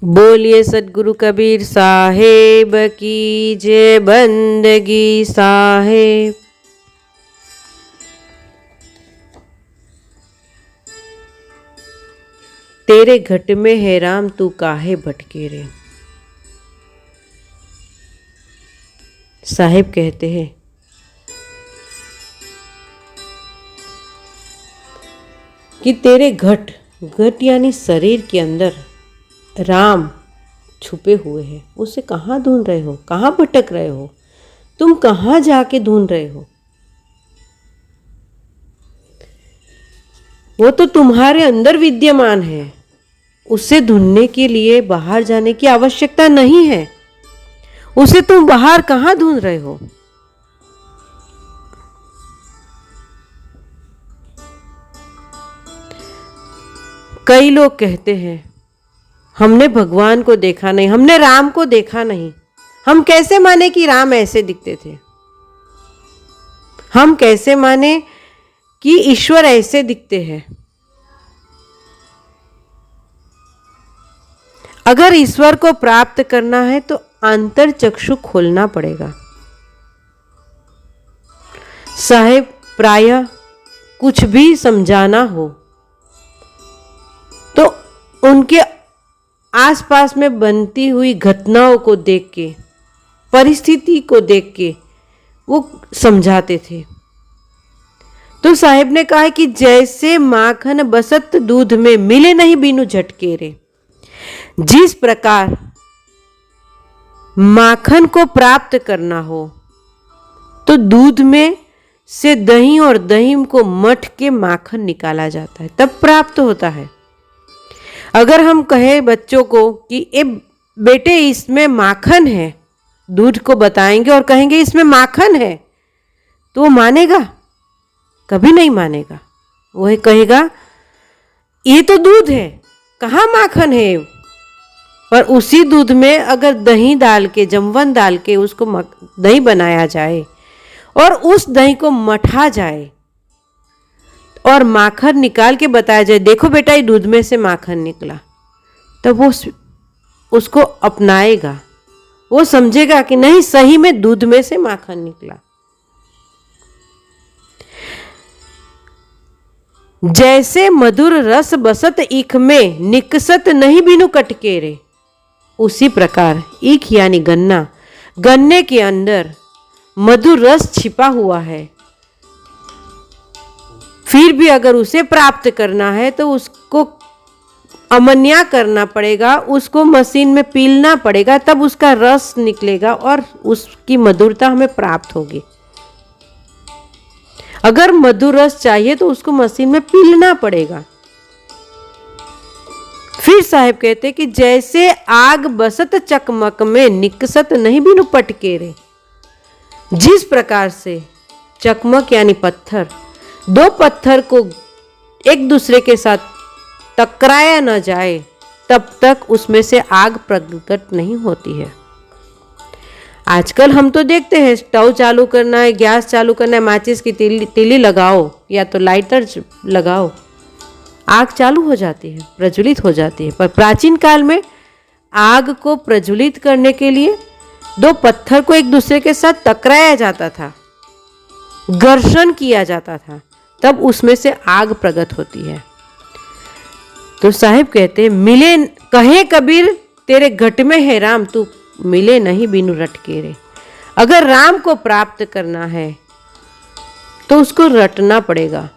बोलिए सतगुरु कबीर साहेब की जय। बंदगी साहेब। तेरे घट में है राम, तू काहे भटके रे। साहेब कहते हैं कि तेरे घट यानी शरीर के अंदर राम छुपे हुए हैं। उसे कहाँ ढूंढ रहे हो, कहाँ भटक रहे हो, तुम कहाँ जाके ढूंढ रहे हो। वो तो तुम्हारे अंदर विद्यमान है। उसे ढूंढने के लिए बाहर जाने की आवश्यकता नहीं है। उसे तुम बाहर कहाँ ढूंढ रहे हो। कई लोग कहते हैं हमने भगवान को देखा नहीं, हमने राम को देखा नहीं। हम कैसे माने कि राम ऐसे दिखते थे। हम कैसे माने कि ईश्वर ऐसे दिखते हैं। अगर ईश्वर को प्राप्त करना है तो अंतर चक्षु खोलना पड़ेगा। साहेब प्रायः कुछ भी समझाना हो तो उनके आसपास में बनती हुई घटनाओं को देख के, परिस्थिति को देख के वो समझाते थे। तो साहेब ने कहा कि जैसे माखन बसत दूध में, मिले नहीं बिनु झटके रे। जिस प्रकार माखन को प्राप्त करना हो तो दूध में से दही और दही को मथ के माखन निकाला जाता है, तब प्राप्त होता है। अगर हम कहें बच्चों को कि ए बेटे इसमें माखन है, दूध को बताएंगे और कहेंगे इसमें माखन है, तो वो मानेगा? कभी नहीं मानेगा। वो कहेगा ये तो दूध है, कहाँ माखन है। पर उसी दूध में अगर दही डाल के, जमवन डाल के उसको दही बनाया जाए और उस दही को मथा जाए और माखन निकाल के बताया जाए, देखो बेटा ये दूध में से माखन निकला, तब वो उसको अपनाएगा। वो समझेगा कि नहीं, सही में दूध में से माखन निकला। जैसे मधुर रस बसत ईख में, निकसत नहीं बिनु कटके रे। उसी प्रकार ईख यानी गन्ना, गन्ने के अंदर मधुर रस छिपा हुआ है। फिर भी अगर उसे प्राप्त करना है तो उसको अमन्या करना पड़ेगा, उसको मशीन में पीलना पड़ेगा, तब उसका रस निकलेगा और उसकी मधुरता हमें प्राप्त होगी। अगर मधुर रस चाहिए तो उसको मशीन में पीलना पड़ेगा। फिर साहेब कहते कि जैसे आग बसत चकमक में, निकसत नहीं बिनु पटके रे। जिस प्रकार से चकमक यानी पत्थर, दो पत्थर को एक दूसरे के साथ टकराया न जाए तब तक उसमें से आग प्रकट नहीं होती है। आजकल हम तो देखते हैं स्टोव चालू करना है, गैस चालू करना है, माचिस की तीली लगाओ या तो लाइटर लगाओ, आग चालू हो जाती है, प्रज्वलित हो जाती है। पर प्राचीन काल में आग को प्रज्वलित करने के लिए दो पत्थर को एक दूसरे के साथ टकराया जाता था, घर्षण किया जाता था, तब उसमें से आग प्रकट होती है। तो साहिब कहते मिले, कहे कबीर तेरे घट में है राम, तू मिले नहीं बिनु रटके रे। अगर राम को प्राप्त करना है तो उसको रटना पड़ेगा।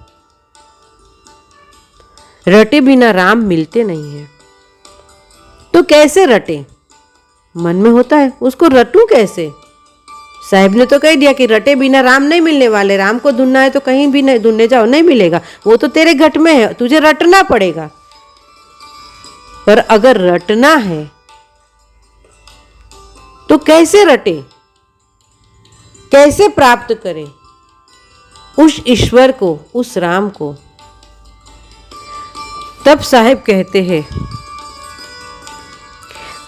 रटे बिना राम मिलते नहीं है। तो कैसे रटे? मन में होता है, उसको रटूं कैसे? साहिब ने तो कह दिया कि रटे बिना राम नहीं मिलने वाले। राम को ढूंढना है तो कहीं भी नहीं ढूंढने जाओ, नहीं मिलेगा। वो तो तेरे घट में है, तुझे रटना पड़ेगा। पर अगर रटना है तो कैसे रटे, कैसे प्राप्त करें उस ईश्वर को, उस राम को? तब साहिब कहते हैं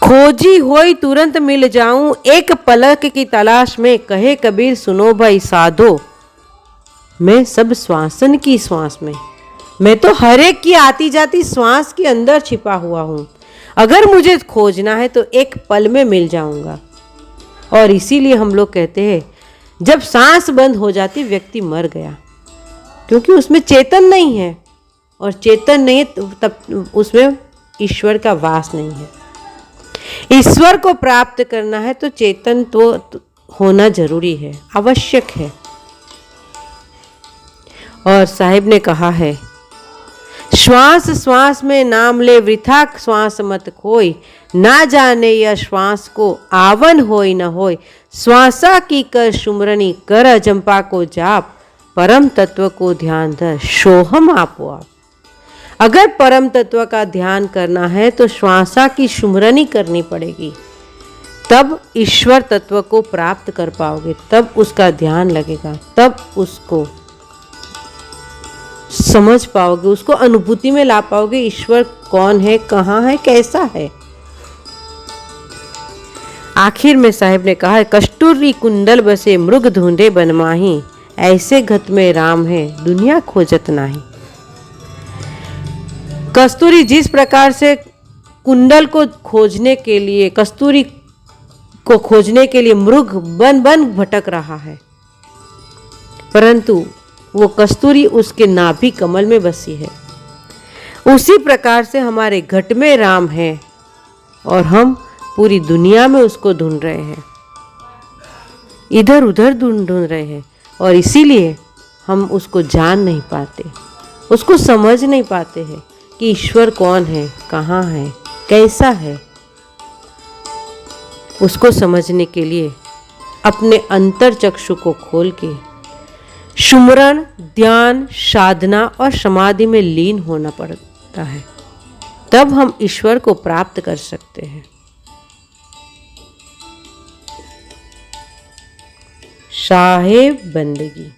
खोजी होई तुरंत मिल जाऊं, एक पलक की तलाश में, कहे कबीर सुनो भाई साधो। मैं सब श्वासन की श्वास में, मैं तो हर एक की आती जाती श्वास के अंदर छिपा हुआ हूं। अगर मुझे खोजना है तो एक पल में मिल जाऊंगा। और इसीलिए हम लोग कहते हैं जब सांस बंद हो जाती व्यक्ति मर गया, क्योंकि उसमें चेतन नहीं है, और चेतन नहीं तो तब उसमें ईश्वर का वास नहीं है। ईश्वर को प्राप्त करना है तो चेतन तो होना जरूरी है, आवश्यक है। और साहिब ने कहा है, श्वास श्वास में नाम ले वृथा श्वास मत खोई, ना जाने यह श्वास को आवन होय न होय, श्वासा की कर सुमरनी कर अजंपा को जाप, परम तत्व को ध्यान धर सोहम आपो आप। अगर परम तत्व का ध्यान करना है तो श्वासा की सुमरनी करनी पड़ेगी, तब ईश्वर तत्व को प्राप्त कर पाओगे, तब उसका ध्यान लगेगा, तब उसको समझ पाओगे, उसको अनुभूति में ला पाओगे ईश्वर कौन है, कहाँ है, कैसा है। आखिर में साहिब ने कहा है, कस्तूरी कुंडल बसे मृग ढूंढे बनमाही, ऐसे घत में राम है दुनिया खोजत नाही। कस्तूरी जिस प्रकार से कुंडल को खोजने के लिए, कस्तूरी को खोजने के लिए मृग बन बन भटक रहा है, परंतु वो कस्तूरी उसके नाभि कमल में बसी है, उसी प्रकार से हमारे घट में राम है और हम पूरी दुनिया में उसको ढूंढ रहे हैं, इधर उधर ढूंढ रहे हैं, और इसीलिए हम उसको जान नहीं पाते, उसको समझ नहीं पाते हैं कि ईश्वर कौन है, कहाँ है, कैसा है। उसको समझने के लिए अपने अंतर चक्षु को खोल के सुमरण, ध्यान, साधना और समाधि में लीन होना पड़ता है, तब हम ईश्वर को प्राप्त कर सकते हैं। साहेब बंदगी।